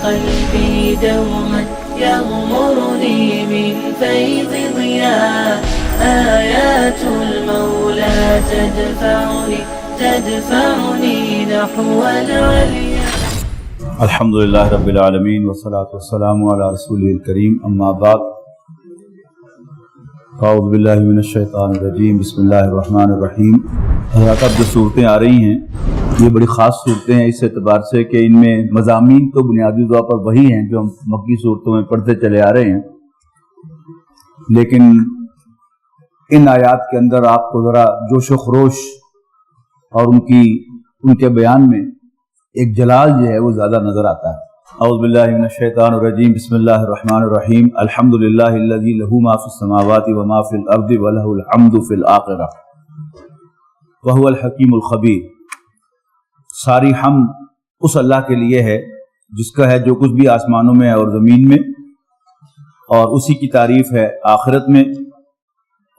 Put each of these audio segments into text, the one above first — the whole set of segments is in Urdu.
قلبي دوما يغمرني من فيض ضياء آيات المولى تدفعني نحو العليا. الحمدللہ رب العالمین والصلاة والسلام علی رسولہ الکریم، اما بعد، اعوذ باللہ من الشیطان الرجیم، بسم اللہ الرحمن الرحیم۔ حضرات، اب جو صورتیں آ رہی ہیں یہ بڑی خاص صورتیں ہیں اس اعتبار سے کہ ان میں مضامین تو بنیادی طور پر وہی ہیں جو ہم مکی صورتوں میں پڑھتے چلے آ رہے ہیں، لیکن ان آیات کے اندر آپ کو ذرا جوش و خروش اور ان کے بیان میں ایک جلال جو ہے وہ زیادہ نظر آتا ہے۔ اعوذ باللہ من الشیطان الرجیم، بسم اللہ الرحمن الرحیم۔ الحمدللہ الذی لہ ما فی السماوات و ما فی الارض ولہ الحمد فی الآخرہ وہو الحکیم الخبیر۔ ساری حمد اس اللہ کے لیے ہے جس کا ہے جو کچھ بھی آسمانوں میں اور زمین میں، اور اسی کی تعریف ہے آخرت میں،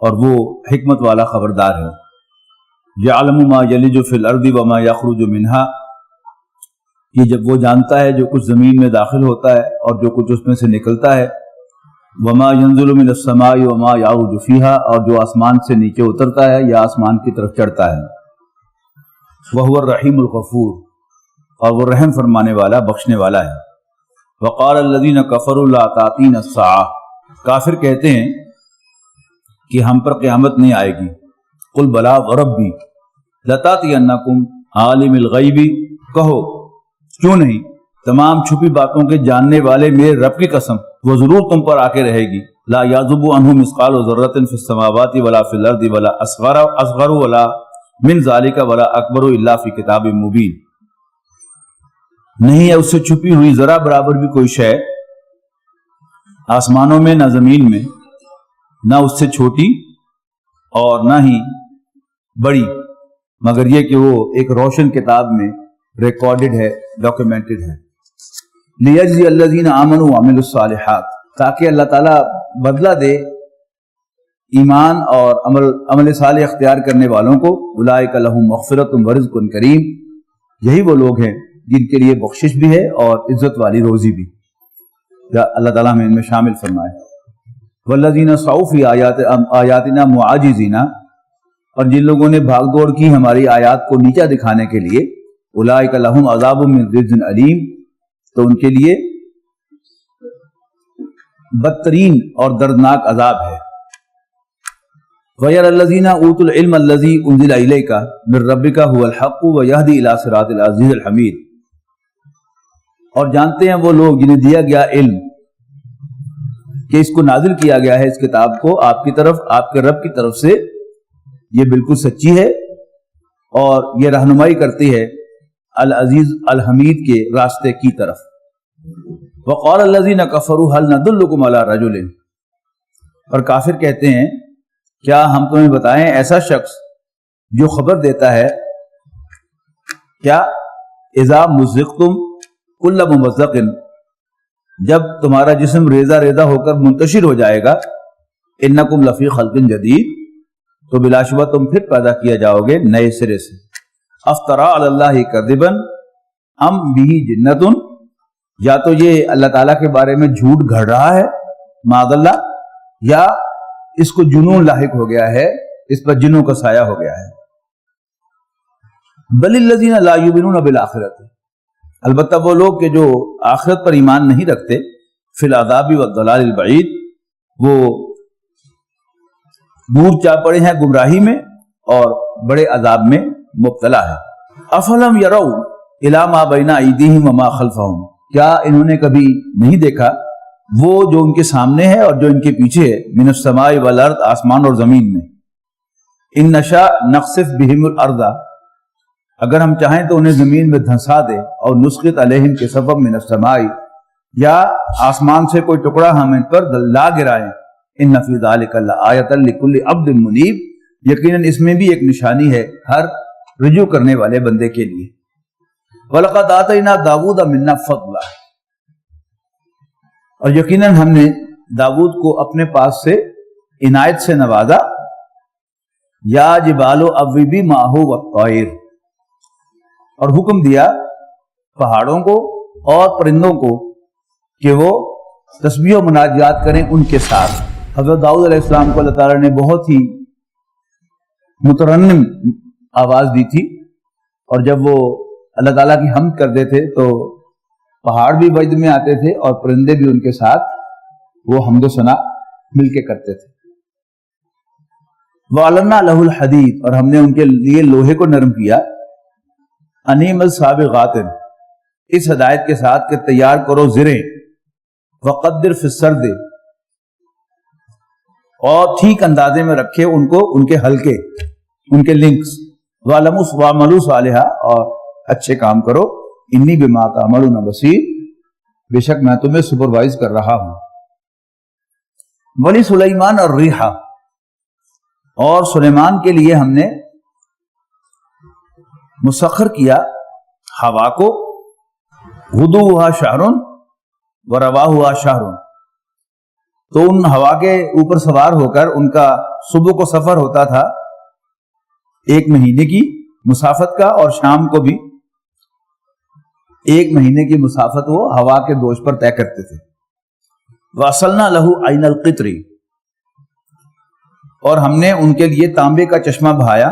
اور وہ حکمت والا خبردار ہے۔ یعلم ما یلج فی الارض وما یخرج منہا، یہ جب وہ جانتا ہے جو کچھ زمین میں داخل ہوتا ہے اور جو کچھ اس میں سے نکلتا ہے، وما ینزل من السماء وما یعرج فیہا، اور جو آسمان سے نیچے اترتا ہے یا آسمان کی طرف چڑھتا ہے۔ وہو الرحیم الغفور، اور وہ رحم فرمانے والا بخشنے والا ہے۔ وقال الذین کفروا لا تأتینا الساعۃ، کافر کہتے ہیں کہ ہم پر قیامت نہیں آئے گی۔ قل بلا وربی لتأتینکم عالم الغیب، کہو کیوں نہیں، تمام چھپی باتوں کے جاننے والے میرے رب کی قسم وہ ضرور تم پر آ کے رہے گی۔ لا یعزب عنہ مثقال ذرۃ فی السماوات ولا فی الارض ولا اصغر ولا من ذالک ولا اکبر الا فی کتاب مبین، نہیں ہے اس سے چھپی ہوئی ذرا برابر بھی کوئی شے آسمانوں میں نہ زمین میں، نہ اس سے چھوٹی اور نہ ہی بڑی، مگر یہ کہ وہ ایک روشن کتاب میں ریکارڈڈ ہے، ڈاکیومنٹڈ ہے۔ لیجزی الذین آمنوا وعملوا الصالحات، تاکہ اللہ تعالیٰ بدلہ دے ایمان اور عمل صالح اختیار کرنے والوں کو۔ اولئک لہم مغفرۃ ورزق کریم، یہی وہ لوگ ہیں جن کے لیے بخشش بھی ہے اور عزت والی روزی بھی، اللہ تعالیٰ ہمیں ان میں شامل فرمائے۔ والذین سعوا فی آیاتنا معاجزین، اور جن لوگوں نے بھاگ دوڑ کی ہماری آیات کو نیچا دکھانے کے لیے، اولئک لہم عذاب من رجز علیم، تو ان کے لیے بدترین اور دردناک عذاب ہے۔ وَيَرَى الَّذِينَ أُوتُوا الْعِلْمَ الَّذِي أُنزِلَ إِلَيْكَ مِن رَّبِّكَ هُوَ الْحَقُّ وَيَهْدِي إِلَى صِرَاطِ الْعَزِيزِ الْحَمِيدِ، اور جانتے ہیں وہ لوگ جنہیں دیا گیا علم کہ اس کو نازل کیا گیا ہے، اس کتاب کو آپ کی طرف، آپ کے رب کی طرف سے، یہ بالکل سچی ہے اور یہ رہنمائی کرتی ہے العزیز الحمید کے راستے کی طرف۔ وقال الذین کفروا هل ندلکم علی رجل، اور کافر کہتے ہیں کیا ہم تمہیں بتائیں ایسا شخص جو خبر دیتا ہے، کیا اذا مزقتم کل ممزق، جب تمہارا جسم ریزہ ریزہ ہو کر منتشر ہو جائے گا، انکم لفی خلق جدید، تو بلا شبہ تم پھر پیدا کیا جاؤ گے نئے سرے سے۔ افترا علی اللہ کذبا ام بہ جنۃ، یا تو یہ اللہ تعالیٰ کے بارے میں جھوٹ گھڑ رہا ہے معاذ اللہ، یا اس کو جنون لاحق ہو گیا ہے، اس پر جنوں کا سایہ ہو گیا ہے۔ بل الذین لا یؤمنون بالآخرۃ، البتہ وہ لوگ کہ جو آخرت پر ایمان نہیں رکھتے، فی العذاب والضلال البعید، وہ دور جا پڑے ہیں گمراہی میں اور بڑے عذاب میں مبتلا ہے۔ افلم یروا الی ما بین ایدیہم وما خلفہم، کیا انہوں نے کبھی نہیں دیکھا وہ جو ان کے سامنے ہے اور جو ان کے پیچھے ہے، من السماء والارض، آسمان اور زمین میں، ان نشاء نخسف بہم الارض، اگر ہم چاہیں تو انہیں زمین میں دھنسا دے، اور نسقط علیہم کے سبب من السماء، یا آسمان سے کوئی ٹکڑا ہم ان پر لا گرائیں، ان فی ذلک لآیۃ لکل عبد منیب، یقیناً اس میں بھی ایک نشانی ہے ہر رجوع کرنے والے بندے کے لیے۔ وَلَقَدْ آتَيْنَا دَاوُودَ مِنَّا فَضْلًا، اور یقیناً ہم نے داؤد کو اپنے پاس سے عنایت سے نوازا۔ یا جبال اوبی ماہ والطیر، اور حکم دیا پہاڑوں کو اور پرندوں کو کہ وہ تسبیح و مناجات کریں ان کے ساتھ۔ حضرت داؤد علیہ السلام کو اللہ تعالیٰ نے بہت ہی مترنم آواز دی تھی، اور جب وہ اللہ تعالیٰ کی حمد کرتے تھے تو پہاڑ بھی وجد میں آتے تھے اور پرندے بھی ان کے ساتھ وہ حمد و ثنا مل کے کرتے تھے۔ وَعَلَنَّا لَهُ الْحَدِيدَ، اور ہم نے ان کے لیے لوہے کو نرم کیا، انیم السابغات، اس ہدایت کے ساتھ کہ تیار کرو زریں، وقدر فی السرد، اور ٹھیک اندازے میں رکھے ان کو، ان کے حلقے، ان کے لنکس، وَعْمَلُوا صَالِحًا، اور اچھے کام کرو، انی بما تعملون بصیر، بے شک میں تمہیں سپروائز کر رہا ہوں۔ ولی سلیمان الریح، اور سلیمان کے لیے ہم نے مسخر کیا ہوا کو، غدوہا شہر ورواہا شہر، تو ان ہوا کے اوپر سوار ہو کر ان کا صبح کو سفر ہوتا تھا 1 مہینے کی مسافت کا، اور شام کو بھی 1 مہینے کی مسافت وہ ہوا کے دوش پر طے کرتے تھے۔ وَأَصَلْنَا لَهُ عَيْنَ الْقِطْرِ، اور ہم نے ان کے لیے تانبے کا چشمہ بہایا،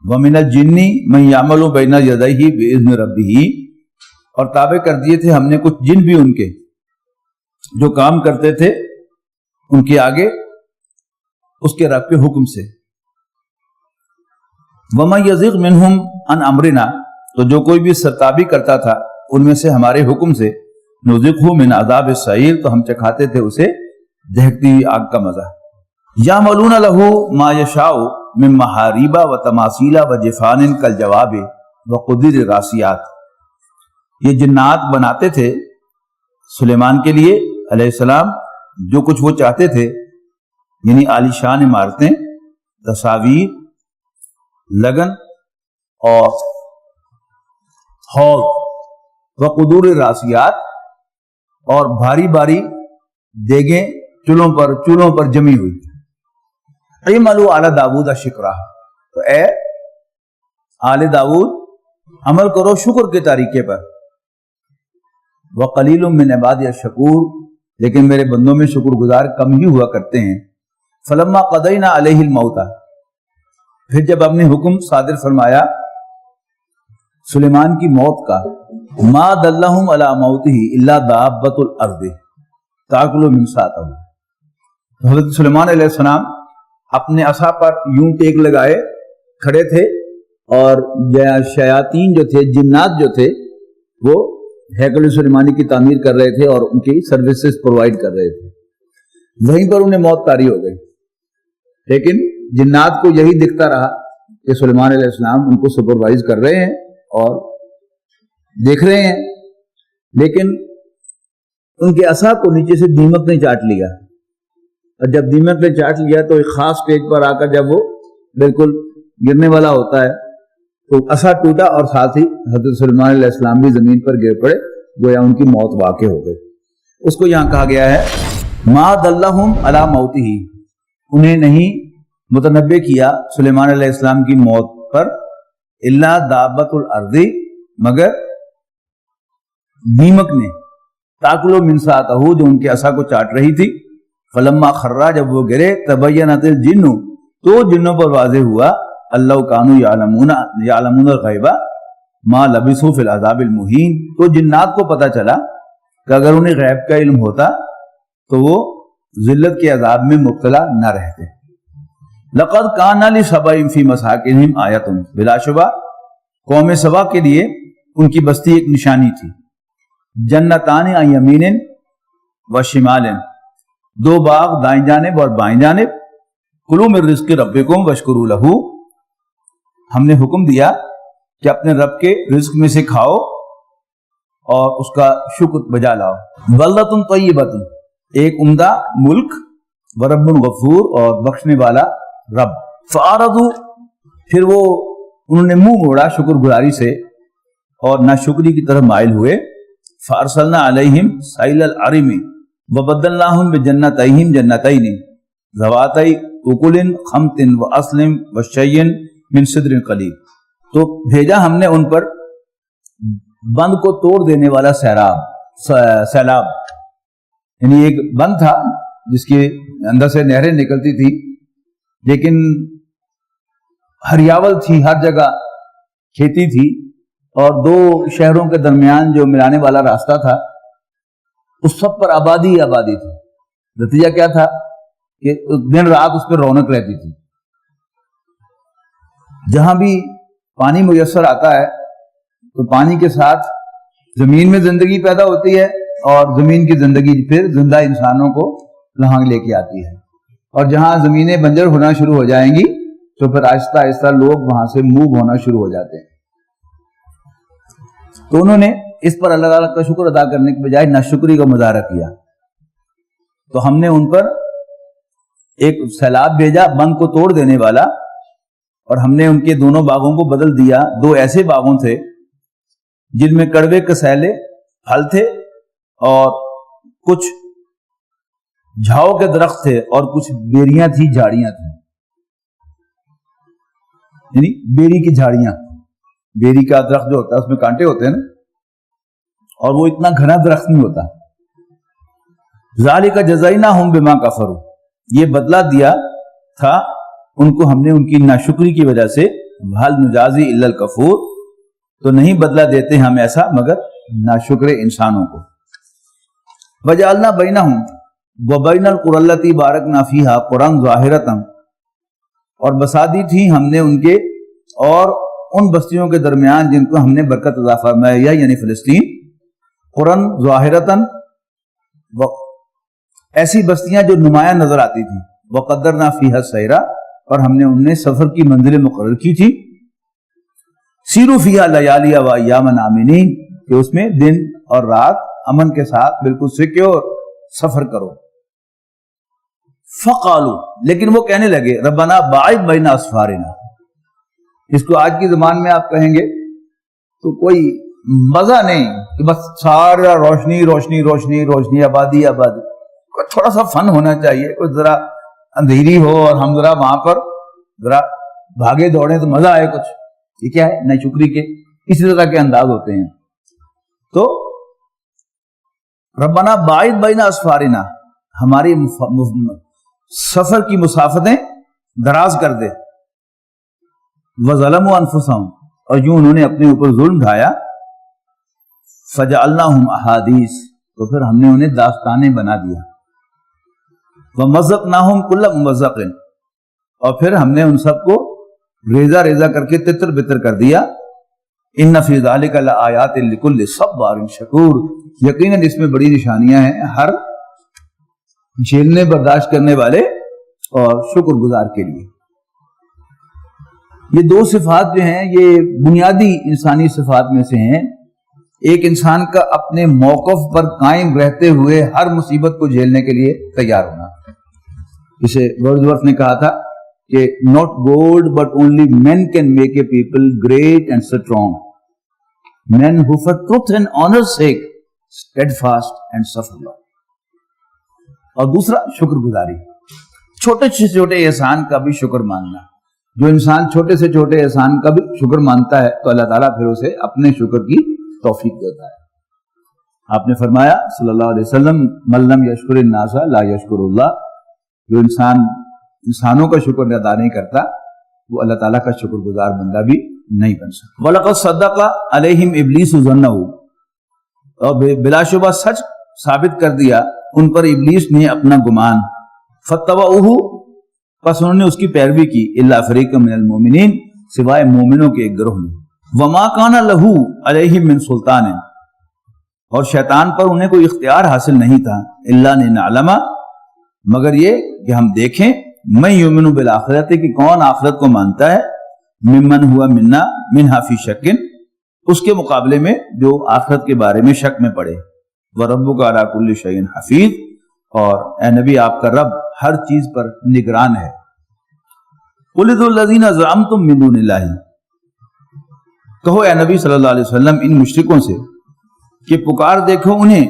وَمِنَ الْجِنِّ مَن يَعْمَلُ بَيْنَ يَدَيْهِ بِإِذْنِ رَبِّهِ، اور تابع کر دیے تھے ہم نے کچھ جن بھی ان کے جو کام کرتے تھے ان کے آگے اس کے رب کے حکم سے۔ وَمَن يَزِغْ مِنْهُمْ عَنْ أَمْرِنَا، تو جو کوئی بھی سرتابی کرتا تھا ان میں سے ہمارے حکم سے، نُذِقْهُ مِنْ عَذَابِ السَّعِيرِ، تو ہم چکھاتے تھے اسے دہکتی ہوئی آگ کا مزہ۔ یعملون لہ ما یشاء من محاریب وتماثیل وجفان کالجواب وقدر الراسیات، یہ جنات بناتے تھے سلیمان کے لیے علیہ السلام جو کچھ وہ چاہتے تھے، یعنی عالی شان عمارتیں، تصاویر، لگن اور حوض، وقدور الراسیات، اور بھاری بھاری دیگیں چولہوں پر جمی ہوئی۔ اعملوا علی داؤد شکرا، تو اے آل داؤد عمل کرو شکر کے طریقے پر۔ وقلیل من عبادی الشکور، لیکن میرے بندوں میں شکر گزار کم ہی ہوا کرتے ہیں۔ فلما قضینا علیہ الموت، پھر جب ہم نے حکم صادر فرمایا سلیمان کی موت کا، ما دلہم علی موتہ الا دابۃ الارض تاکل من ساتہ، حضرت سلیمان علیہ السلام اپنے عصا پر یوں ٹیک لگائے کھڑے تھے، اور شیاطین جو تھے، جنات جو تھے، وہ ہیکل سلیمانی کی تعمیر کر رہے تھے اور ان کی سروسز پرووائڈ کر رہے تھے، وہیں پر انہیں موت طاری ہو گئی۔ لیکن جنات کو یہی دکھتا رہا کہ سلیمان علیہ السلام ان کو سپروائز کر رہے ہیں اور دیکھ رہے ہیں، لیکن ان کے عصا کو نیچے سے دیمک نے چاٹ لیا، اور جب دیمک نے چاٹ لیا تو ایک خاص سٹیج پر آ کر جب وہ بالکل گرنے والا ہوتا ہے تو عصا ٹوٹا، اور ساتھ ہی حضرت سلیمان علیہ السلام بھی زمین پر گر پڑے، گویا ان کی موت واقع ہو گئی۔ اس کو یہاں کہا گیا ہے ما دلہم علی موتہ، انہیں نہیں متنبع کیا سلیمان علیہ السلام کی موت پر، الا دابۃ الارض، مگر دیمک نے، تاکلو من ساتہ، جو ان کے عصا کو چاٹ رہی تھی۔ فلما خرّا، جب وہ گرے، تبینت الجن، تو جنوں پر واضح ہوا، اللہ کانوا یعلمون الغیب ما لبثوا فی العذاب المہین، تو جنات کو پتہ چلا کہ اگر انہیں غیب کا علم ہوتا تو وہ ذلت کے عذاب میں مبتلا نہ رہتے۔ لقد کان لسبأ فی مساکنہم آیۃ، بلا شبہ قوم سبا کے لیے ان کی بستی ایک نشانی تھی۔ جنتان عن یمین و شمال، 2 باغ دائیں جانب اور بائیں جانب۔ کلوا من رزق ربکم واشکروا لہ، ہم نے حکم دیا کہ اپنے رب کے رزق میں سے کھاؤ اور اس کا شکر بجا لاؤ۔ بلدۃ طیبۃ، ایک عمدہ ملک، ورب غفور، اور بخشنے والا رب۔ فاعرضوا، پھر وہ انہوں نے منہ موڑا شکر گزاری سے اور ناشکری کی طرف مائل ہوئے۔ فارسلنا علیہم سیل العرم وبدلناہم بجنتیہم جنتین ذواتئی اکل خمط واصل وشیء من سدر قلیل، تو بھیجا ہم نے ان پر بند کو توڑ دینے والا سیراب، سیلاب، یعنی ایک بند تھا جس کے اندر سے نہریں نکلتی تھی، لیکن ہریاول تھی، ہر جگہ کھیتی تھی، اور دو شہروں کے درمیان جو ملانے والا راستہ تھا اس سب پر آبادی ہی آبادی تھی۔ نتیجہ کیا تھا کہ دن رات اس پہ رونق رہتی تھی۔ جہاں بھی پانی میسر آتا ہے تو پانی کے ساتھ زمین میں زندگی پیدا ہوتی ہے، اور زمین کی زندگی پھر زندہ انسانوں کو لہانگ لے کے آتی ہے، اور جہاں زمینیں بنجر ہونا شروع ہو جائیں گی تو پھر آہستہ آہستہ لوگ وہاں سے موو ہونا شروع ہو جاتے ہیں۔ تو انہوں نے اس پر اللہ تعالیٰ کا شکر ادا کرنے کے بجائے ناشکری کا مظاہرہ کیا، تو ہم نے ان پر ایک سیلاب بھیجا بند کو توڑ دینے والا، اور ہم نے ان کے دونوں باغوں کو بدل دیا۔ دو ایسے باغوں تھے جن میں کڑوے کسیلے پھل تھے، اور کچھ جھاؤ کے درخت تھے، اور کچھ بیریاں تھی، جھاڑیاں تھیں، یعنی بیری کی جھاڑیاں۔ بیری کا درخت جو ہوتا ہے اس میں کانٹے ہوتے ہیں نا، اور وہ اتنا گھنا درخت نہیں ہوتا۔ ذالک جزیناہم بما کفروا، یہ بدلہ دیا تھا ان کو ہم نے ان کی ناشکری کی وجہ سے۔ ہل نجازی الا الکفور، تو نہیں بدلہ دیتے ہم ایسا مگر ناشکر انسانوں کو۔ وجعلنا بینہم وبین القری التی بارکنا فیہا قرى ظاہرۃ، اور بسا دی تھی ہم نے ان کے اور ان بستیوں کے درمیان جن کو ہم نے برکت عطا فرمایا، یعنی فلسطین، قرآن ظاہرتاً، ایسی بستیاں جو نمایاں نظر آتی تھیں، وقدرنا فیہا السیرا، اور ہم نے ان میں سفر کی منزلیں مقرر کی تھی۔ سیروا فیہا لیالی و ایاما آمنین، کہ اس میں دن اور رات امن کے ساتھ بالکل سیکیور سفر کرو۔ فقالوا، لیکن وہ کہنے لگے، ربنا باعد بین اسفارنا، اس کو آج کی زبان میں آپ کہیں گے تو کوئی مزہ نہیں کہ بس سارا روشنی روشنی روشنی روشنی، آبادی آبادی، کوئی تھوڑا سا فن ہونا چاہیے، کوئی ذرا اندھیری ہو اور ہم ذرا وہاں پر ذرا بھاگے دوڑیں تو مزہ آئے کچھ۔ یہ کیا ہے؟ ناشکری کے اسی طرح کے انداز ہوتے ہیں۔ تو ربنا باعد بین اسفارنا، ہماری سفر کی مسافتیں دراز کر دے۔ وظلموا انفسهم، اور یوں انہوں نے اپنے اوپر ظلم ڈھایا۔ فجعلناہم احادیث، تو پھر ہم نے انہیں داستانیں بنا دیا۔ ومزقناہم کل ممزق، اور پھر ہم نے ان سب کو ریزہ ریزہ کر کے تتر بتر کر دیا۔ ان فی ذلک لآیات لکل صبار شکور، یقیناً اس میں بڑی نشانیاں ہیں ہر جھیلنے برداشت کرنے والے اور شکر گزار کے لیے۔ یہ دو صفات جو ہیں یہ بنیادی انسانی صفات میں سے ہیں۔ ایک انسان کا اپنے موقف پر قائم رہتے ہوئے ہر مصیبت کو جھیلنے کے لیے تیار ہونا، جسے ورڈزورتھ نے کہا تھا کہ not gold but only men can make a people great and strong, men who for truth and honor's sake steadfast and suffer long۔ اور دوسرا شکر گزاری، چھوٹے سے چھوٹے احسان کا بھی شکر ماننا۔ جو انسان چھوٹے سے چھوٹے احسان کا بھی شکر مانتا ہے تو اللہ تعالیٰ پھر اسے اپنے شکر کی توفیق دیتا ہے۔ آپ نے فرمایا صلی اللہ علیہ وسلم، من لم یشکر الناس لا یشکر اللہ، جو انسان انسانوں کا شکر ادا نہیں کرتا وہ اللہ تعالیٰ کا شکر گزار بندہ بھی نہیں بن سکتا۔ وَلَقَدْ صَدَّقَ عَلَيْهِمْ إِبْلِيسُ ظَنَّهُ، اور بلا شبہ سچ ثابت کر دیا ان پر ابلیس نے اپنا گمان۔ فَاتَّبَعُوهُ، پس انہوں نے اس کی پیروی کی، الا فریق من المومنین، سوائے مومنوں کے ایک گروہ میں۔ وما کان لہ علیہم من سلطان، اور شیطان پر انہیں کوئی اختیار حاصل نہیں تھا، الا نعلم، مگر یہ کہ ہم دیکھیں، من یؤمن بالآخرۃ، کہ کون آخرت کو مانتا ہے، ممن ہوا منا منہا فی شک، اس کے مقابلے میں جو آخرت کے بارے میں شک میں پڑے۔ وربک علی کل شیء حفیظ، اور اے نبی آپ کا رب ہر چیز پر نگران ہے۔ قل ادعوا الذین زعمتم من دون اللہ، کہو اے نبی صلی اللہ علیہ وسلم ان مشرکوں سے کہ پکار دیکھو انہیں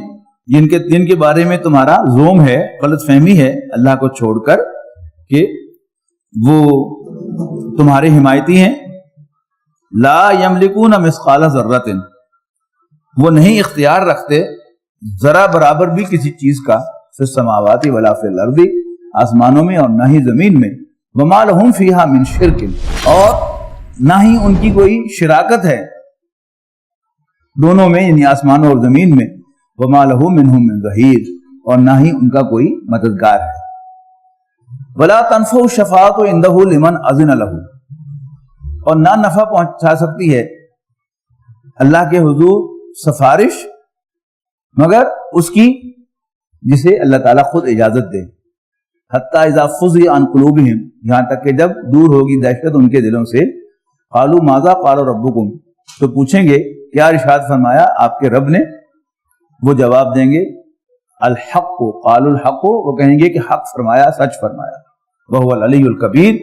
جن کے بارے میں تمہارا زوم ہے، غلط فہمی ہے اللہ کو چھوڑ کر کہ وہ تمہارے حمایتی ہیں۔ لا یملکون مثقال ذرۃ، وہ نہیں اختیار رکھتے ذرا برابر بھی کسی چیز کا فی السماوات ولا فی الارض، آسمانوں میں اور نہ ہی زمین میں، وما لہم فیہا من شرک، اور نہ ہی ان کی کوئی شراکت ہے دونوں میں، یعنی آسمانوں اور زمین میں، وما لہ منہم من ظہیر، اور نہ ہی ان کا کوئی مددگار ہے، ولا تنفع الشفاعۃ عندہ لمن اذن لہ، اور نہ نفع پہنچا سکتی ہے اللہ کے حضور سفارش مگر اس کی جسے اللہ تعالیٰ خود اجازت دے، حتیٰ اذا فزع عن قلوبہم، یہاں تک کہ جب دور ہوگی دہشت ان کے دلوں سے، قالوا ماذا قال ربکم، تو پوچھیں گے کیا ارشاد فرمایا آپ کے رب نے، وہ جواب دیں گے الحق، قالوا الحق، وہ کہیں گے کہ حق فرمایا، سچ فرمایا، وہو العلی الکبیر،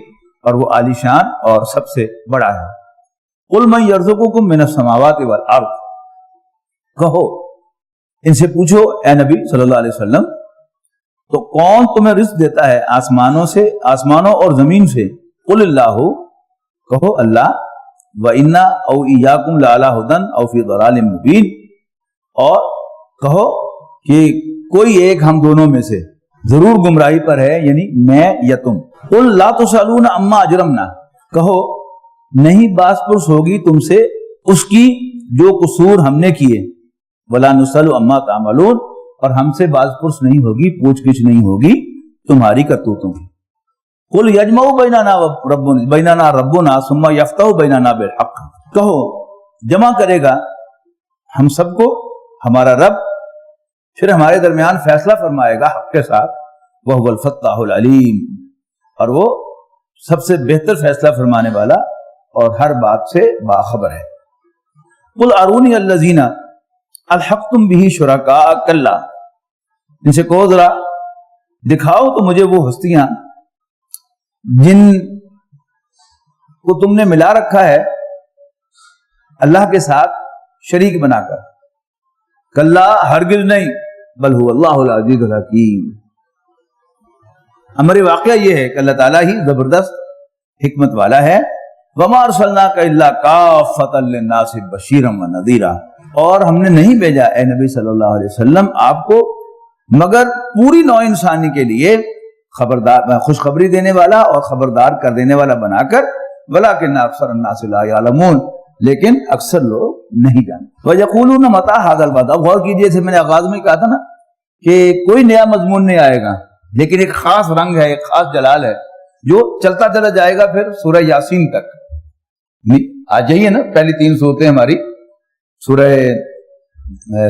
اور وہ عالی شان اور سب سے بڑا ہے۔ قل من یرزقکم من السماوات والارض، کہو ان سے پوچھو اے نبی صلی اللہ علیہ وسلم، تو کون تمہیں رزق دیتا ہے آسمانوں سے، آسمانوں اور زمین سے، قل اللہ، کہو اللہ، وَإِنَّا أَوْ إِيَّاكُمْ لَعَلَىٰ هُدًى أَوْ فِي ضَلَالٍ مُّبِينٍ، اور کہو کہ کوئی ایک ہم دونوں میں سے ضرور گمراہی پر ہے، یعنی میں یا تم۔ قُلْ لَا تُسْأَلُونَ عَمَّا أَجْرَمْنَا، کہو نہیں باز پرس ہوگی تم سے اس کی جو قصور ہم نے کیے، وَلَا نُسْأَلُ عَمَّا تَعْمَلُونَ، اور ہم سے باز پرس نہیں ہوگی، پوچھ گچھ نہیں ہوگی تمہاری کرتوتوں کی۔ قُلْ يَجْمَعُ بَيْنَنَا رَبُّنَا ثُمَّ يَفْتَحُ بَيْنَنَا بِالْحَقِّ، کہو جمع کرے گا ہم سب کو ہمارا رب، پھر ہمارے درمیان فیصلہ فرمائے گا حق کے ساتھ، وَهُوَ الْفَتَّاحُ الْعَلِيمُ، اور وہ سب سے بہتر فیصلہ فرمانے والا اور ہر بات سے باخبر ہے۔ قُلْ أَرُونِيَ الَّذِينَ أَلْحَقْتُمْ بِهِ شُرَكَاءَ كَلَّا، ان سے کہو ذرا دکھاؤ تو مجھے وہ ہستیاں جن کو تم نے ملا رکھا ہے اللہ کے ساتھ شریک بنا کر، کلا ہرگز نہیں، بل هو اللہ العزیز الحکیم، امر واقعہ یہ ہے کہ اللہ تعالیٰ ہی زبردست حکمت والا ہے۔ وما ارسلناک الا کافۃ للناس بشیرا ونذیرا، اور ہم نے نہیں بھیجا اے نبی صلی اللہ علیہ وسلم آپ کو مگر پوری نوع انسانی کے لیے خبردار، خوشخبری دینے والا اور خبردار کر دینے والا بنا کر، ولکن اکثر الناس لا یعلمون، لیکن اکثر لوگ نہیں جانتے۔ وَيَقُولُونَ مَتَىٰ هَٰذَا الْوَعْدُ، غور کیجئے جیسے میں نے آغاز میں کہا تھا نا کہ کوئی نیا مضمون نہیں آئے گا، لیکن ایک خاص رنگ ہے، ایک خاص جلال ہے جو چلتا چلا جائے گا پھر سورہ یاسین تک۔ آ جائیے نا، پہلی 3 صورتیں ہماری سورہ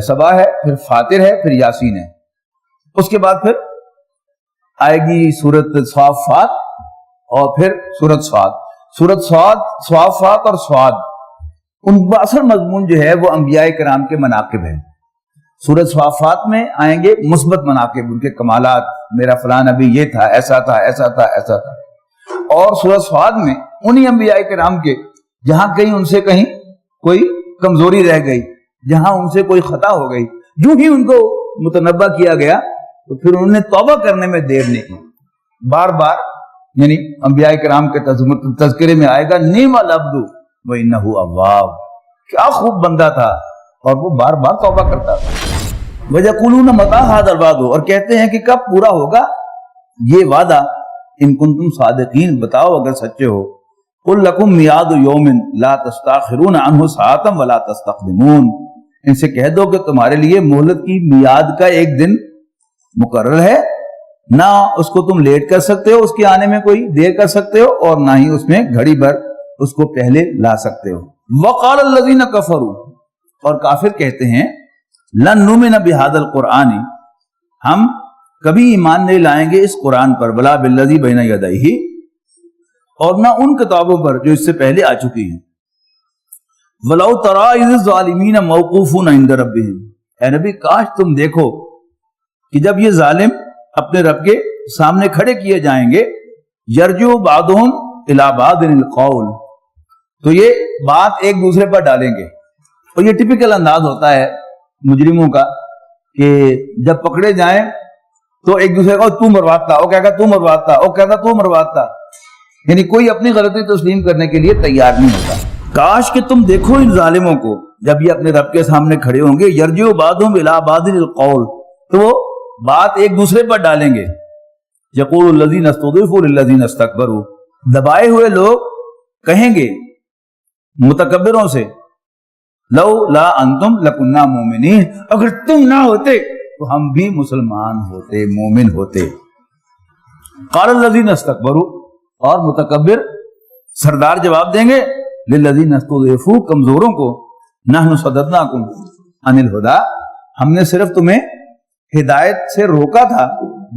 سبا ہے، پھر فاطر ہے، پھر یاسین ہے، اس کے بعد پھر آئے گی سورت صافات اور پھر سورت صاد۔ سورت صاد، صافات اور صاد، ان کا اصل مضمون جو ہے وہ انبیاء کرام کے مناقب ہے۔ سورت صافات میں آئیں گے مثبت مناقب، ان کے کمالات، میرا فلاں نبی یہ تھا، ایسا تھا، ایسا تھا، ایسا تھا۔ اور سورت صاد میں انہی انبیاء کرام کے جہاں کہیں ان سے کہیں کوئی کمزوری رہ گئی، جہاں ان سے کوئی خطا ہو گئی، جو ہی ان کو متنبہ کیا گیا تو پھر انہوں نے توبہ کرنے میں دیر نہیں کی، بار بار، یعنی انبیاء کرام کے تذکرے میں آئے گا نعم العبد وانہ اواب، کیا خوب بندہ تھا اور وہ بار بار توبہ کرتا تھا۔ وَيَقُولُونَ مَتَىٰ هَٰذَا الْوَعْدُ، اور کہتے ہیں کہ کب پورا ہوگا یہ وعدہ، ان کنتم صادقین، بتاؤ اگر سچے ہو۔ قُلْ لَكُمْ مِيعَادُ يَوْمٍ لَا تَسْتَأْخِرُونَ عَنْهُ سَاعَةً وَلَا تَسْتَقْدِمُونَ، ان سے کہہ دو کہ تمہارے لیے مہلت کی میعاد کا ایک دن مقرر ہے، نہ اس کو تم لیٹ کر سکتے ہو، اس کے آنے میں کوئی دیر کر سکتے ہو، اور نہ ہی اس میں گھڑی بھر اس کو پہلے لا سکتے ہو۔ وَقَالَ الَّذِينَ كَفَرُوا، اور کافر کہتے ہیں لَن نُؤْمِنَ بِهَٰذَا الْقُرْآنِ، ہم کبھی ایمان نہیں لائیں گے اس قرآن پر، وَلَا بِالَّذِي بَيْنَ يَدَيْهِ، اور نہ ان کتابوں پر جو اس سے پہلے آ چکی ہیں۔ وَلَوْ تَرَىٰ إِذِ الظَّالِمِينَ مَوْقُوفُونَ عِندَ رَبِّهِمْ، اے نبی کاش تم دیکھو کہ جب یہ ظالم اپنے رب کے سامنے کھڑے کیے جائیں گے، یرجو بعضهم الی بعض القول، تو یہ بات ایک دوسرے پر ڈالیں گے، اور یہ ٹپیکل انداز ہوتا ہے مجرموں کا کہ جب پکڑے جائیں تو ایک دوسرے کو تو مرواتا، وہ کہے گا تو مرواتا، وہ کہتا تو مرواتا، یعنی کوئی اپنی غلطی تسلیم کرنے کے لیے تیار نہیں ہوتا۔ کاش کہ تم دیکھو ان ظالموں کو جب یہ اپنے رب کے سامنے کھڑے ہوں گے، یرجعوا بعضهم الی بعض القول، تو وہ بات ایک دوسرے پر ڈالیں گے. یقول الذین استضعفوا للذین استکبروا، دبائے ہوئے لوگ کہیں گے متکبروں سے، لو لا انتم لکنا مومنین، اگر تم نہ ہوتے تو ہم بھی مسلمان ہوتے، مومن ہوتے. قال الذین استکبروا، اور متکبر سردار جواب دیں گے للذین استضعفوا، کمزوروں کو، نحن صددناکم عن الہدی، ہم نے صرف تمہیں ہدایت سے روکا تھا،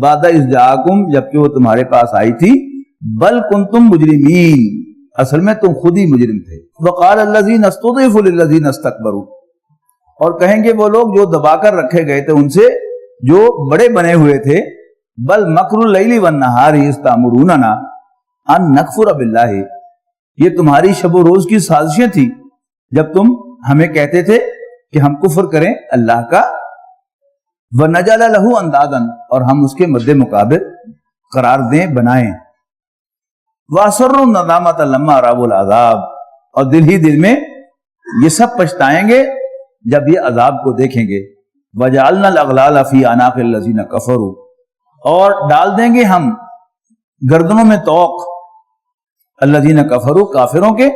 بعد اذ جاءکم، جبکہ وہ تمہارے پاس آئی تھی، بل کنتم مجرمین، اصل میں تم خود ہی مجرم تھے. وقال الذین استضعفوا للذین استکبروا، اور کہیں گے وہ لوگ جو دبا کر رکھے گئے تھے ان سے جو بڑے بنے ہوئے تھے، بل مکر اللیل والنہار اذ تأمروننا ان نکفر باللہ، یہ تمہاری شب و روز کی سازشیں تھی جب تم ہمیں کہتے تھے کہ ہم کفر کریں اللہ کا، وَنَجَعَلَ لَهُ أَندَادًا، اور ہم اس کے مد مقابل قرار دیں، بنائیں. وَأَسَرُّوا النَّدَامَةَ لَمَّا رَأَوُا الْعَذَابَ، اور دل ہی دل میں یہ سب پچھتائیں گے جب یہ عذاب کو دیکھیں گے. وَجَعَلْنَا الْأَغْلَالَ فِي أَعْنَاقِ الَّذِينَ كَفَرُوا، اور ڈال دیں گے ہم گردنوں میں طوق الذین کفروا، کافروں کے،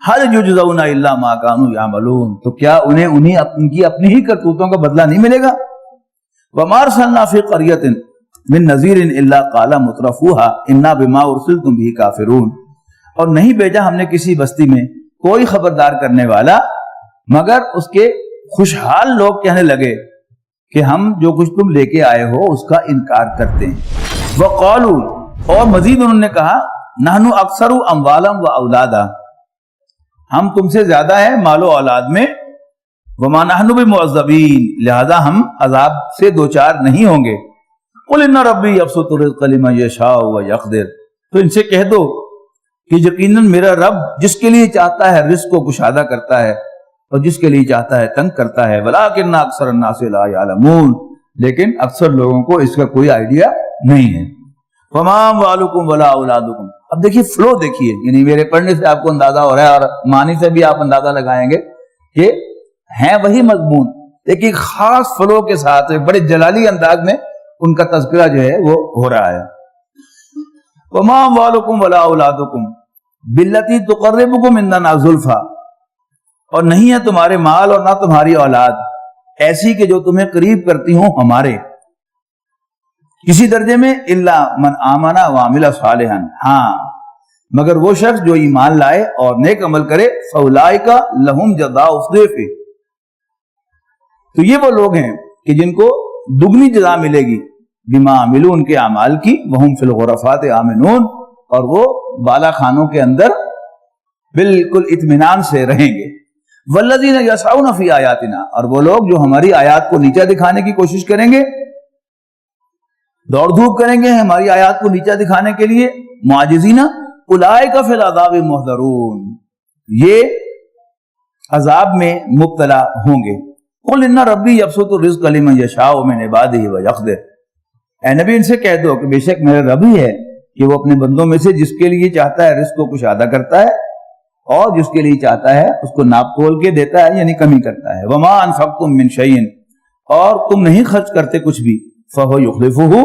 هل یجزون الا ما كانوا يعملون، تو کیا انہیں ان کی اپنی ہی کرتوتوں کا بدلہ نہیں ملے گا. وما ارسلنا فی قریۃ من نذیر الا قال مترفوها انا بما ارسلتم به کافرون، اور نہیں بھیجا ہم نے کسی بستی میں کوئی خبردار کرنے والا مگر اس کے خوشحال لوگ کہنے لگے کہ ہم جو کچھ تم لے کے آئے ہو اس کا انکار کرتے ہیں. وقالوا، اور مزید انہوں نے کہا، نحن اکثر اموالا و اولادا، ہم تم سے زیادہ ہیں مال و اولاد میں، وما نحن بمعذبین، لہذا ہم عذاب سے دوچار نہیں ہوں گے. قل ان ربی یبسط الرزق لمن یشاء ویقدر، تو ان سے کہہ دو کہ یقیناً میرا رب جس کے لیے چاہتا ہے رزق کو کشادہ کرتا ہے اور جس کے لیے چاہتا ہے تنگ کرتا ہے. ولکن اکثر الناس لا یعلمون، لیکن اکثر لوگوں کو اس کا کوئی آئیڈیا نہیں ہے. وما اموالکم ولا اولادکم، اب دیکھیے فلو دیکھیے، یعنی میرے پڑھنے سے آپ کو اندازہ ہو رہا ہے اور معنی سے بھی آپ اندازہ لگائیں گے کہ ہیں وہی مضمون، لیکن خاص فلو کے ساتھ بڑے جلالی انداز میں ان کا تذکرہ جو ہے وہ ہو رہا ہے. وما اموالکم ولا اولادکم باللتی تقربکم عندنا زلفی، اور نہیں ہے تمہارے مال اور نہ تمہاری اولاد ایسی کہ جو تمہیں قریب کرتی ہوں ہمارے کسی درجے میں، الا من آمن وعمل صالحا، ہاں مگر وہ شخص جو ایمان لائے اور نیک عمل کرے، فاولئک لہم جزاء الضعف، تو یہ وہ لوگ ہیں کہ جن کو دگنی جزا ملے گی، بما عملوا، ان کے اعمال کی، وہم فی الغرفات آمنون، اور وہ بالا خانوں کے اندر بالکل اطمینان سے رہیں گے. والذین یسعون فی آیاتنا، اور وہ لوگ جو ہماری آیات کو نیچا دکھانے کی کوشش کریں گے، دوڑ دھوپ کریں گے ہماری آیات کو نیچا دکھانے کے لیے، معاجزین، اولئک فی العذاب محضرون، یہ عذاب میں مبتلا ہوں گے. قل ان ربی یبسط الرزق لمن یشاء من عبادہ ویقدر، اے نبی ان سے کہہ دو کہ بے شک میرا رب ہی ہے کہ وہ اپنے بندوں میں سے جس کے لیے چاہتا ہے رزق کو کشادہ کرتا ہے اور جس کے لیے چاہتا ہے اس کو ناپ تول کے دیتا ہے، یعنی کمی کرتا ہے. وما انفقتم من شیء، اور تم نہیں خرچ کرتے کچھ بھی، فہو یخلفہ،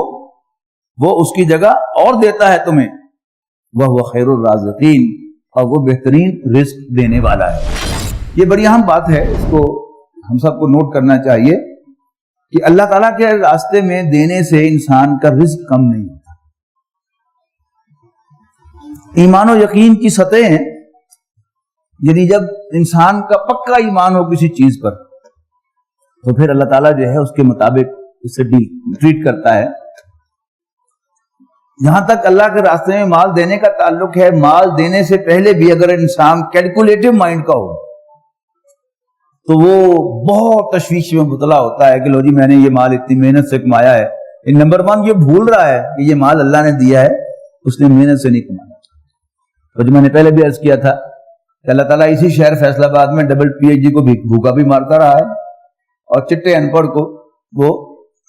وہ اس کی جگہ اور دیتا ہے تمہیں، وہو خیر الرازقین، اور وہ بہترین رزق دینے والا ہے. یہ بڑی اہم بات ہے، اس کو ہم سب کو نوٹ کرنا چاہیے کہ اللہ تعالیٰ کے راستے میں دینے سے انسان کا رزق کم نہیں ہوتا. ایمان و یقین کی سطح ہیں، یعنی جب انسان کا پکا ایمان ہو کسی چیز پر تو پھر اللہ تعالیٰ جو ہے اس کے مطابق اس سے ٹریٹ کرتا ہے. جہاں تک اللہ کے راستے میں مال دینے کا تعلق ہے، مال دینے سے پہلے بھی اگر انسان کیلکولیٹو مائنڈ کا ہو تو وہ بہت تشویش میں مبتلا ہوتا ہے کہ لو جی میں نے یہ مال اتنی محنت سے کمایا ہے. نمبر 1 یہ بھول رہا ہے کہ یہ مال اللہ نے دیا ہے، اس نے محنت سے نہیں کمایا. تو جو میں نے پہلے بھی عرض کیا تھا کہ اللہ تعالیٰ اسی شہر فیصل آباد میں ڈبل پی ایچ ڈی کو بھوکا بھی مارتا رہا ہے اور چٹے ان پڑھ کو وہ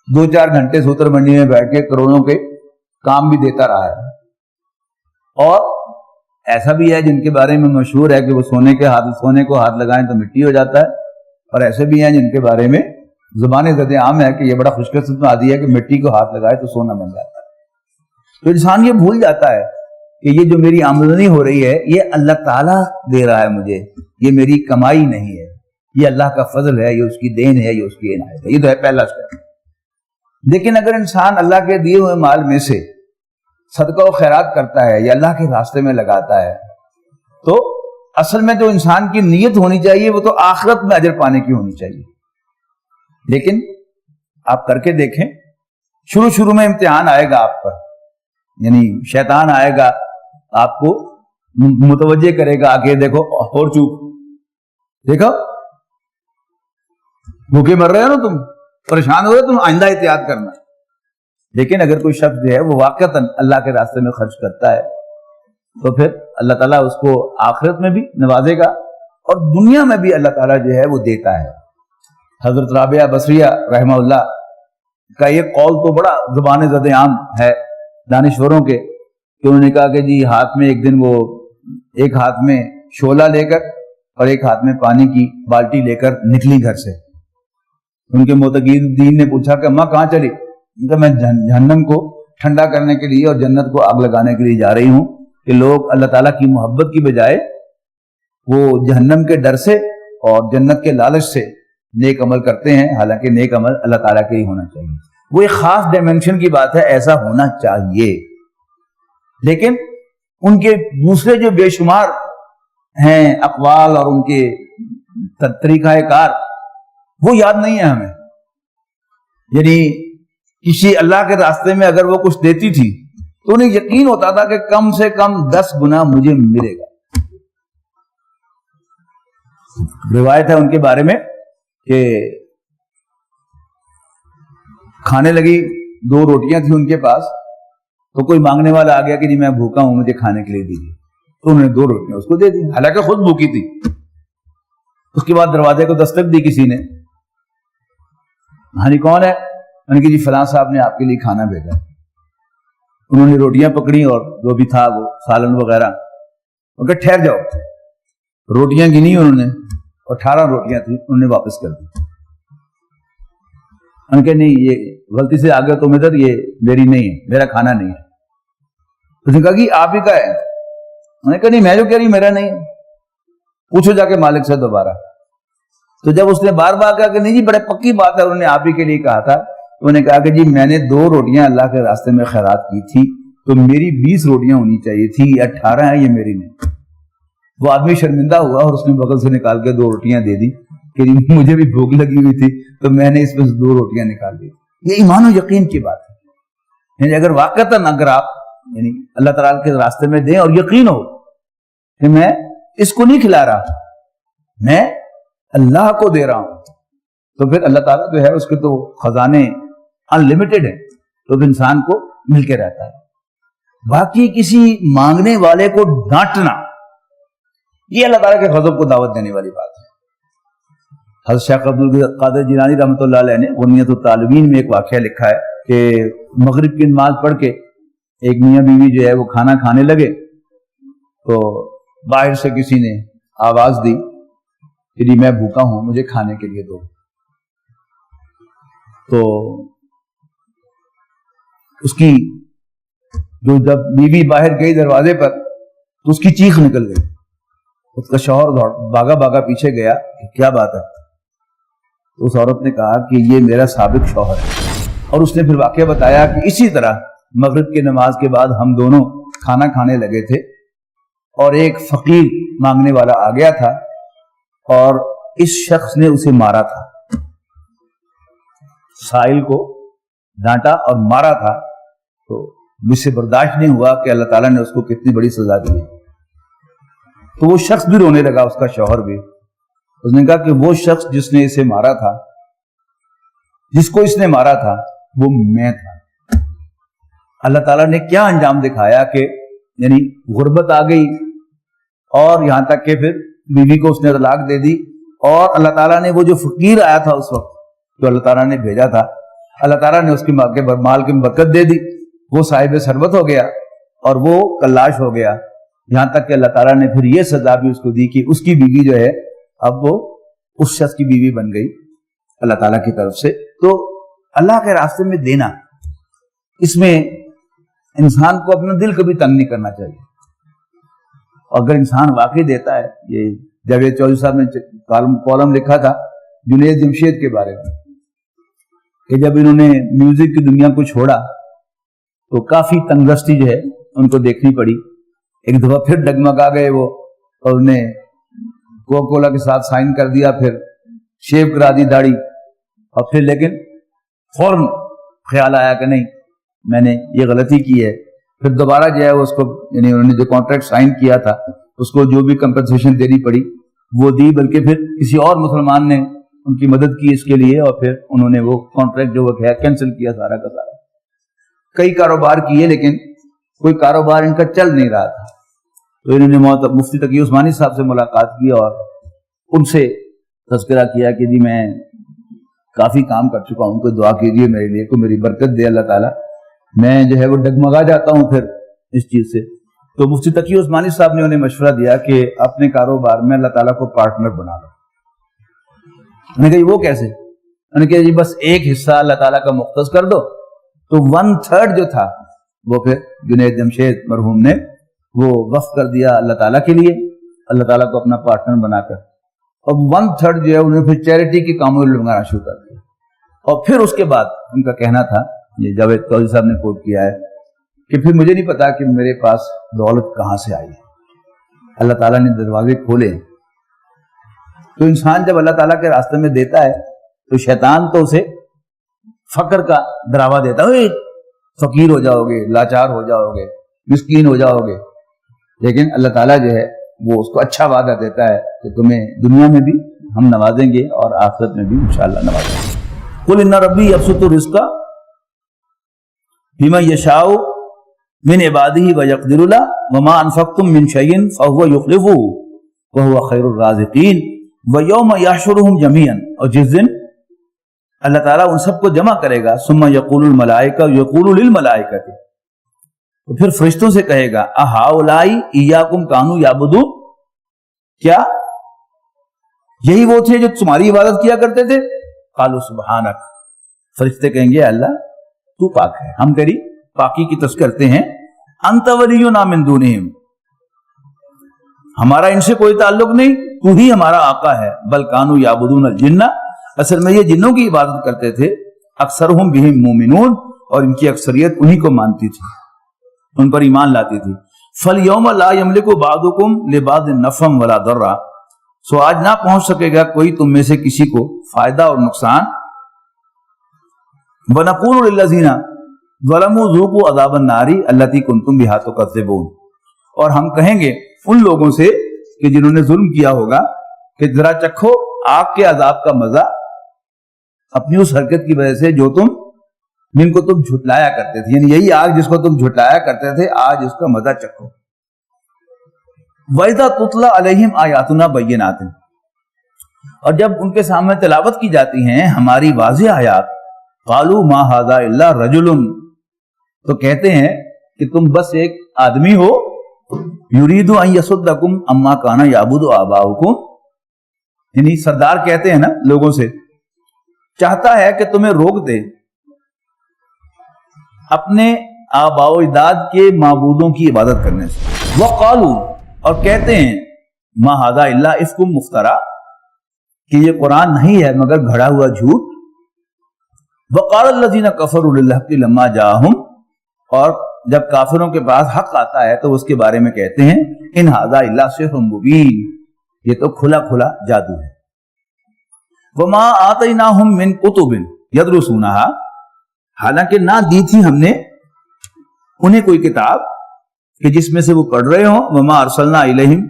2-4 گھنٹے سوتر منڈی میں بیٹھ کے کروڑوں کے کام بھی دیتا رہا ہے. اور ایسا بھی ہے جن کے بارے میں مشہور ہے کہ وہ سونے کو ہاتھ لگائیں تو مٹی ہو جاتا ہے، اور ایسے بھی ہیں جن کے بارے میں زبان زد عام ہے کہ یہ بڑا خوش قسمت آدمی ہے کہ مٹی کو ہاتھ لگائے تو سونا بن جاتا ہے۔ تو انسان یہ بھول جاتا ہے کہ یہ جو میری آمدنی ہو رہی ہے یہ اللہ تعالیٰ دے رہا ہے مجھے، یہ میری کمائی نہیں ہے، یہ اللہ کا فضل ہے، یہ اس کی دین ہے، یہ اس کی عنایت ہے۔ یہ تو ہے پہلا اسٹیپ۔ لیکن اگر انسان اللہ کے دیے ہوئے مال میں سے صدقہ و خیرات کرتا ہے یا اللہ کے راستے میں لگاتا ہے تو اصل میں جو انسان کی نیت ہونی چاہیے وہ تو آخرت میں اجر پانے کی ہونی چاہیے۔ لیکن آپ کر کے دیکھیں، شروع میں امتحان آئے گا آپ پر، یعنی شیطان آئے گا آپ کو متوجہ کرے گا، آگے دیکھو اور چوپ، دیکھو بھوکے مر رہے ہو نا، تم پریشان ہو رہے تم، آئندہ احتیاط کرنا۔ لیکن اگر کوئی شخص جو ہے وہ واقعتاً اللہ کے راستے میں خرچ کرتا ہے تو پھر اللہ تعالیٰ اس کو آخرت میں بھی نوازے گا اور دنیا میں بھی اللہ تعالیٰ جو ہے وہ دیتا ہے۔ حضرت رابعہ بصریہ رحمہ اللہ کا یہ قول تو بڑا زبان زد عام ہے دانشوروں کے، کہ انہوں نے کہا کہ جی ہاتھ میں ایک دن وہ ایک ہاتھ میں شعلہ لے کر اور ایک ہاتھ میں پانی کی بالٹی لے کر نکلی گھر سے۔ ان کے معتقدین نے پوچھا کہ ماں کہاں چلی؟ کہ میں جہنم کو ٹھنڈا کرنے کے لیے اور جنت کو آگ لگانے کے لیے جا رہی ہوں، کہ لوگ اللہ تعالیٰ کی محبت کی بجائے وہ جہنم کے ڈر سے اور جنت کے لالچ سے نیک عمل کرتے ہیں، حالانکہ نیک عمل اللہ تعالیٰ کے ہی ہونا چاہیے۔ وہ ایک خاص ڈائمنشن کی بات ہے، ایسا ہونا چاہیے۔ لیکن ان کے دوسرے جو بے شمار ہیں اقوال اور ان کے طریقہ کار وہ یاد نہیں ہے ہمیں۔ یعنی کسی اللہ کے راستے میں اگر وہ کچھ دیتی تھی تو انہیں یقین ہوتا تھا کہ کم سے کم 10 گنا مجھے ملے گا۔ روایت ہے ان کے بارے میں کہ کھانے لگی، 2 روٹیاں تھیں ان کے پاس، تو کوئی مانگنے والا آ گیا کہ جی میں بھوکا ہوں، مجھے کھانے کے لیے دیجیے، تو انہوں نے 2 روٹیاں اس کو دے دی، حالانکہ خود بھوکی تھی۔ اس کے بعد دروازے کو دستک دی کسی نے، ہاں جی کون ہے؟ انہوں نے کہا جی فلاں صاحب نے آپ کے لیے کھانا بھیجا۔ انہوں نے روٹیاں پکڑی اور جو بھی تھا وہ سالن وغیرہ، کہ ٹھہر جاؤ، روٹیاں گنی انہوں نے، 18 روٹیاں تھیں، انہوں نے واپس کر دی۔ ان کے نہیں، یہ غلطی سے آگے تم ادھر، یہ میری نہیں ہے، میرا کھانا نہیں ہے۔ اس نے کہا کہ آپ ہی کا ہے۔ انہوں نے کہا نہیں، میں جو کہہ رہی میرا نہیں ہے، پوچھو جا کے مالک سے دوبارہ۔ تو جب اس نے بار بار کہا کہ نہیں جی بڑے پکی بات ہے، انہوں نے آپ ہی کے لیے کہا تھا، تو انہوں نے کہا کہ جی میں نے 2 روٹیاں اللہ کے راستے میں خیرات کی تھی تو میری 20 روٹیاں ہونی چاہیے تھی، یہ 18 ہیں، یہ میری نہیں۔ وہ آدمی شرمندہ ہوا اور اس نے بغل سے نکال کے 2 روٹیاں دے دی کہ مجھے بھی بھوک لگی ہوئی تھی تو میں نے اس میں سے 2 روٹیاں نکال دی۔ یہ ایمان و یقین کی بات ہے۔ یعنی اگر واقعتاً اگر آپ یعنی اللہ تعالیٰ کے راستے میں دیں اور یقین ہو کہ میں اس کو نہیں کھلا رہا، میں اللہ کو دے رہا ہوں، تو پھر اللہ تعالیٰ جو ہے اس کے تو خزانے انلمیٹڈ ہیں، تو پھر انسان کو مل کے رہتا ہے۔ باقی کسی مانگنے والے کو ڈانٹنا یہ اللہ تعالیٰ کے غضب کو دعوت دینے والی بات ہے۔ حضرت شیخ عبدالقادر جیلانی رحمۃ اللہ علیہ نے غنیۃ الطالبین میں ایک واقعہ لکھا ہے کہ مغرب کی نماز پڑھ کے ایک میاں بیوی جو ہے وہ کھانا کھانے لگے تو باہر سے کسی نے آواز دی کہ جی میں بھوکا ہوں، مجھے کھانے کے لیے دو۔ تو اس کی جو جب بیوی باہر گئی دروازے پر تو اس کی چیخ نکل گئی۔ اس کا شوہر بھاگا بھاگا پیچھے گیا کہ کیا بات ہے؟ تو اس عورت نے کہا کہ یہ میرا سابق شوہر ہے، اور اس نے پھر واقعہ بتایا کہ اسی طرح مغرب کی نماز کے بعد ہم دونوں کھانا کھانے لگے تھے اور ایک فقیر مانگنے والا آ گیا تھا اور اس شخص نے اسے مارا تھا، سائل کو ڈانٹا اور مارا تھا۔ تو مجھ سے برداشت نہیں ہوا کہ اللہ تعالیٰ نے اس کو کتنی بڑی سزا دی ہے۔ تو وہ شخص بھی رونے لگا، اس کا شوہر بھی۔ اس نے کہا کہ وہ شخص جس نے اسے مارا تھا، جس کو اس نے مارا تھا، وہ میں تھا۔ اللہ تعالیٰ نے کیا انجام دکھایا کہ یعنی غربت آ گئی اور یہاں تک کہ پھر بیوی کو اس نے طلاق دے دی، اور اللہ تعالیٰ نے وہ جو فقیر آیا تھا اس وقت جو اللہ تعالیٰ نے بھیجا تھا، اللہ تعالیٰ نے اس کے مال کی برکت دے دی، وہ صاحب ثروت ہو گیا اور وہ کلاش ہو گیا۔ یہاں تک کہ اللہ تعالیٰ نے پھر یہ سزا بھی اس کو دی کہ اس کی بیوی جو ہے اب وہ اس شخص کی بیوی بن گئی اللہ تعالیٰ کی طرف سے. تو اللہ کے راستے میں دینا، اس میں انسان کو اپنا دل کبھی تنگ نہیں کرنا چاہیے. اگر انسان واقعی دیتا ہے، یہ جاوید چودھری صاحب نے کالم لکھا تھا جنید جمشید کے بارے میں کہ جب انہوں نے میوزک کی دنیا کو چھوڑا تو کافی تنگدستی جو ہے ان کو دیکھنی پڑی. ایک دفعہ پھر ڈگمگا گئے وہ، اور انہیں کوکا کولا کے ساتھ سائن کر دیا، پھر شیو کرا دی داڑھی، اور پھر لیکن فوراً خیال آیا کہ نہیں میں نے یہ غلطی کی ہے. پھر دوبارہ جو ہے اس کو، یعنی انہوں نے جو کانٹریکٹ سائن کیا تھا اس کو جو بھی کمپنسیشن دینی پڑی وہ دی، بلکہ پھر کسی اور مسلمان نے ان کی مدد کی اس کے لیے، اور پھر انہوں نے وہ کانٹریکٹ جو وہ ہے کینسل کیا سارا کا سارا. کئی کاروبار کیے لیکن کوئی کاروبار ان کا چل نہیں رہا تھا. تو انہوں نے مفتی تقی عثمانی صاحب سے ملاقات کی اور ان سے تذکرہ کیا کہ جی میں کافی کام کر چکا ہوں، کوئی دعا کیجیے میرے لیے، کوئی میری برکت دے اللہ تعالیٰ، میں جو ہے وہ ڈگمگا جاتا ہوں پھر اس چیز سے. تو مفتی تقی عثمانی صاحب نے انہیں مشورہ دیا کہ اپنے کاروبار میں اللہ تعالیٰ کو پارٹنر بنا لو. انہوں نے کہا وہ کیسے؟ انہوں نے کہا جی بس ایک حصہ اللہ تعالیٰ کا مختص کر دو. تو 1/3 جو تھا وہ پھر جنید جمشید مرحوم نے وہ وقف کر دیا اللہ تعالیٰ کے لیے، اللہ تعالیٰ کو اپنا پارٹنر بنا کر. اور 1/3 جو ہے انہوں نے پھر چیریٹی کے کاموں میں لگانا شروع کر دیا. اور پھر اس کے بعد ان کا کہنا تھا، یہ جاوید چودھری صاحب نے کوٹ کیا ہے کہ پھر مجھے نہیں پتا کہ میرے پاس دولت کہاں سے آئی ہے، اللہ تعالیٰ نے دروازے کھولے. تو انسان جب اللہ تعالیٰ کے راستے میں دیتا ہے تو شیطان تو اسے فقر کا ڈراوا دیتا ہے، فقیر ہو جاؤ گے، لاچار ہو جاؤ گے، مسکین ہو جاؤ گے. لیکن اللہ تعالیٰ جو ہے وہ اس کو اچھا وعدہ دیتا ہے کہ تمہیں دنیا میں بھی ہم نوازیں گے اور آخرت میں بھی انشاءاللہ نوازیں گے. قل ان ربی یبسط الرزق بمن یشاء من عباده ویقدر له وما انفقتم من شیء فهو یخلفه وهو خیر الرازقین ویوم یحشرهم جميعا، اور جس دن اللہ تعالیٰ ان سب کو جمع کرے گا، ثم یقول الملائکہ یقول للملائکہ، تو پھر فرشتوں سے کہے گا اہؤلاء ایاکم کانوا یعبدون، کیا یہی وہ تھے جو تمہاری عبادت کیا کرتے تھے؟ قالوا سبحانک، فرشتے کہیں گے اللہ تو پاک ہے، ہم تیری پاکی کی تصدیق کرتے ہیں. انت ولینا من دونہم، ہمارا ان سے کوئی تعلق نہیں، تو ہی ہمارا آقا ہے. بل کانوا یعبدون الجن، اصل میں یہ جنوں کی عبادت کرتے تھے. اکثرہم بہم مومنون، اور ان کی اکثریت انہی کو مانتی تھی، ان پر ایمان لاتی تھی. فالیوم لا یملک بعضکم لبعض نفعا ولا ضرا، سو آج نہ پہنچ سکے گا کوئی تم میں سے کسی کو فائدہ اور نقصان. وَنَقُولُ لِلَّذِينَ ظَلَمُوا ذُوقُوا عَذَابَ النَّارِ الَّتِي كُنتُمْ بِهَا تُكَذِّبُونَ، اور ہم کہیں گے ان لوگوں سے کہ جنہوں نے ظلم کیا ہوگا کہ ذرا چکھو آگ کے عذاب کا مزہ اپنی اس حرکت کی وجہ سے جو جن کو تم جھٹلایا کرتے تھے، یعنی یہی آگ جس کو تم جھٹلایا کرتے تھے آج اس کا مزہ چکھو. وَإِذَا تُتْلَى عَلَيْهِمْ آيَاتُنَا بَيِّنَاتٍ، اور جب ان کے سامنے تلاوت کی جاتی ہیں ہماری واضح آیات، قَالُوا مَا هَذَا إِلَّا رَجُلٌ، تو کہتے ہیں کہ تم بس ایک آدمی ہو، یرید ان یصدکم عما کان یعبد آباؤکم، یعنی سردار کہتے ہیں نا لوگوں سے، چاہتا ہے کہ تمہیں روک دے اپنے آباء و اجداد کے معبودوں کی عبادت کرنے سے. وقالوا، اور کہتے ہیں ما ھذا الا افک مفترا، کہ یہ قرآن نہیں ہے مگر گھڑا ہوا جھوٹ. وقال الذین کفروا للحق لما جاءہم، اور جب کافروں کے پاس حق آتا ہے تو اس کے بارے میں کہتے ہیں ان ھذا الا سحر مبین، یہ تو کھلا کھلا جادو ہے. وما آتیناہم من کتب یدرسونھا، حالانکہ نہ دی تھی ہم نے انہیں کوئی کتاب کہ جس میں سے وہ پڑھ رہے ہوں. وما ارسلنا الیہم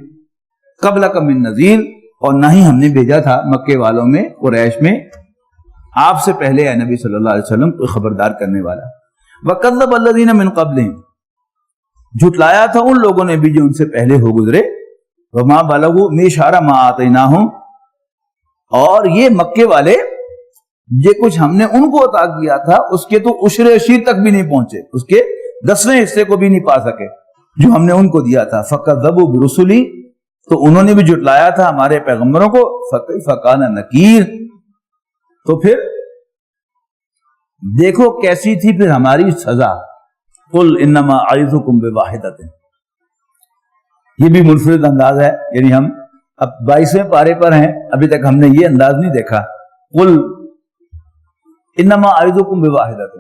قبلک من نذیر، اور نہ ہی ہم نے بھیجا تھا مکے والوں میں قریش میں آپ سے پہلے اے نبی صلی اللہ علیہ وسلم کوئی خبردار کرنے والا. وَكَذَّبَ الَّذِينَ مِن قَبْلِهِمْ، جھٹلایا تھا ان لوگوں نے بھی جو ان سے پہلے ہو گزرے. وَمَا بَلَغُوا مِعْشَارَ مَا آتَيْنَاهُمْ، اور یہ مکے والے یہ کچھ ہم نے ان کو عطا کیا تھا اس کے تو عشر عشیر تک بھی نہیں پہنچے، اس کے 10ویں حصے کو بھی نہیں پا سکے. جو ہم نے ان کو دیا تھا. فَكَذَّبُوا بِرُسُلِي، تو انہوں نے بھی جھٹلایا تھا ہمارے پیغمبروں کو. فَكَيْفَ كَانَ نَكِيرٌ، تو پھر دیکھو کیسی تھی پھر ہماری سزا. قُلْ إِنَّمَا أَعِظُكُمْ بِوَاحِدَةٍ، یہ بھی منفرد انداز ہے، یعنی ہم اب 22ویں پارے پر ہیں، ابھی تک ہم نے یہ انداز نہیں دیکھا. قُلْ إِنَّمَا أَعِظُكُمْ بِوَاحِدَةٍ،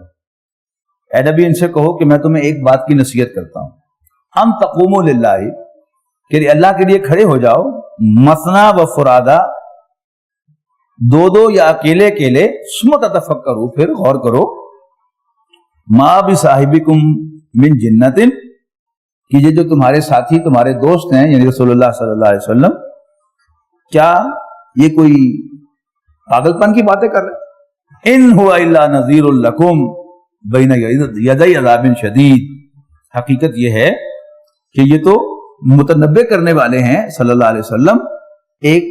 اے نبی ان سے کہو کہ میں تمہیں ایک بات کی نصیحت کرتا ہوں. ہم تقوموا للہ، کہ اللہ کے لیے کھڑے ہو جاؤ. مثنا و فرادا، دو دو یا اکیلے اکیلے. ثم تتفکروا، پھر غور کرو. ما بصاحبکم من جنت، کہ یہ جو تمہارے ساتھی تمہارے دوست ہیں یعنی رسول اللہ صلی اللہ علیہ وسلم، کیا یہ کوئی پاگل پن کی باتیں کر رہے ہیں؟ ان هو الا نذیر لکم بین یدی عذاب شدید، حقیقت یہ ہے کہ یہ تو متنبع کرنے والے ہیں صلی اللہ علیہ وسلم ایک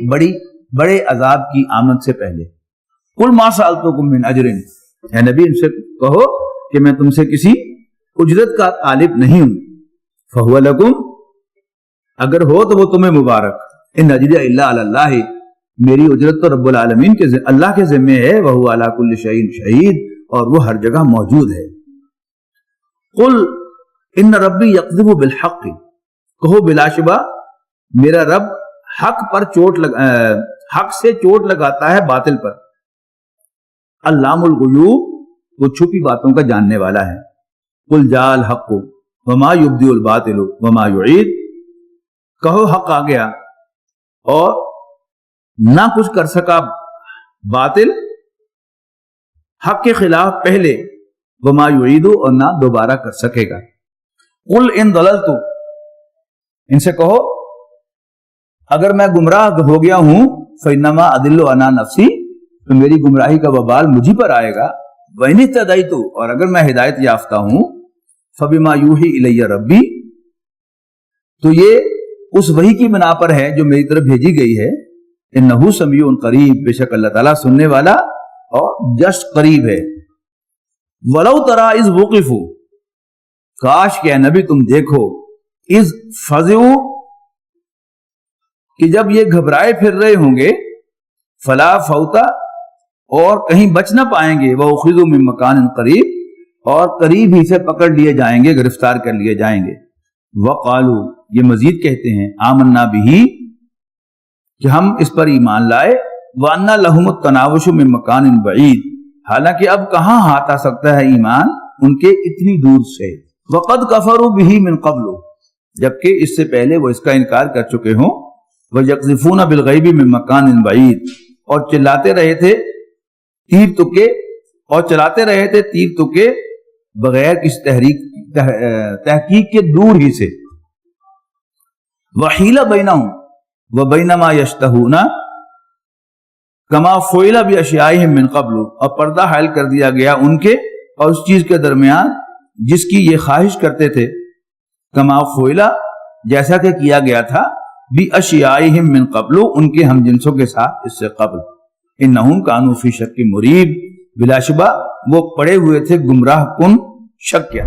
بڑے عذاب کی آمد سے پہلے. قل ما سألتکم من اجر، اے نبی ان سے کہو کہ میں تم سے کسی اجرت کا طالب نہیں ہوں. فہو لکم، اگر ہو تو وہ تمہیں مبارک. ان اجری الا علی اللہ، میری اجرت تو رب العالمین کے اللہ کے ذمے ہے. وہو علی کل شیء شہید، اور وہ ہر جگہ موجود ہے. قل ان ربی یقذف بالحق، کہو بلا شبہ میرا رب حق سے چوٹ لگاتا ہے باطل پر. علام الغیوب، وہ چھپی باتوں کا جاننے والا ہے. قل جاء الحق وما یبدئ الباطل وما یعید، کہو حق آ گیا اور نہ کچھ کر سکا باطل حق کے خلاف پہلے، وما یعید، اور نہ دوبارہ کر سکے گا. قل ان ضللت، ان سے کہو اگر میں گمراہ ہو گیا ہوں، فإنما أضل على نفسی، تو میری گمراہی کا وبال مجھی پر آئے گا. وإن اهتديت، اور اگر میں ہدایت یافتہ ہوں، فبما یوحی الی ربی، تو یہ اس وحی کی بنا پر ہے جو میری طرف بھیجی گئی ہے. انہ سمیع قریب، بے شک اللہ تعالیٰ سننے والا اور جسٹ قریب ہے. ولو تری اذ وقفوا، کاش کہ اے نبی تم دیکھو، اذ فزعوا، کہ جب یہ گھبرائے پھر رہے ہوں گے، فلا فوتا، اور کہیں بچ نہ پائیں گے، وَأُخِذُوا مِن مَّكَانٍ قریب، اور قریب ہی سے پکڑ لیے جائیں گے، گرفتار کر لیے جائیں گے. وقالوا، یہ مزید کہتے ہیں، آمنا بہ، کہ ہم اس پر ایمان لائے. وَأَنَّ لَهُمُ التَّنَاوُشُ مِن مَّكَانٍ بَعِيدٍ، حالانکہ اب کہاں ہاتھ آ سکتا ہے ایمان ان کے اتنی دور سے. وَقَدْ كَفَرُوا بِهِ مِن قَبْلُ، جبکہ اس سے پہلے وہ اس کا انکار کر چکے ہوں. وَيَقْذِفُونَ بِالْغَيْبِ مِن مَّكَانٍ بَعِيدٍ، اور چلاتے رہے تھے تیر تکے بغیر کسی تحقیق کے دور ہی سے. وَحِيلَ بَيْنَهُمْ وَبَيْنَ مَا يَشْتَهُونَ كَمَا فُعِلَ بِأَشْيَائِهِمْ مِن قَبْلُ، اور پردہ حائل کر دیا گیا ان کے اور اس چیز کے درمیان جس کی یہ خواہش کرتے تھے. كَمَا فُعِلَ، جیسا کہ کیا گیا تھا، بِأَشْيَائِهِمْ مِن قَبْلُ، ان کے ہم جنسوں کے ساتھ اس سے قبل. انہم کانوا فی شک مریب، بلا شبہ وہ پڑے ہوئے تھے گمراہ کن شک کیا.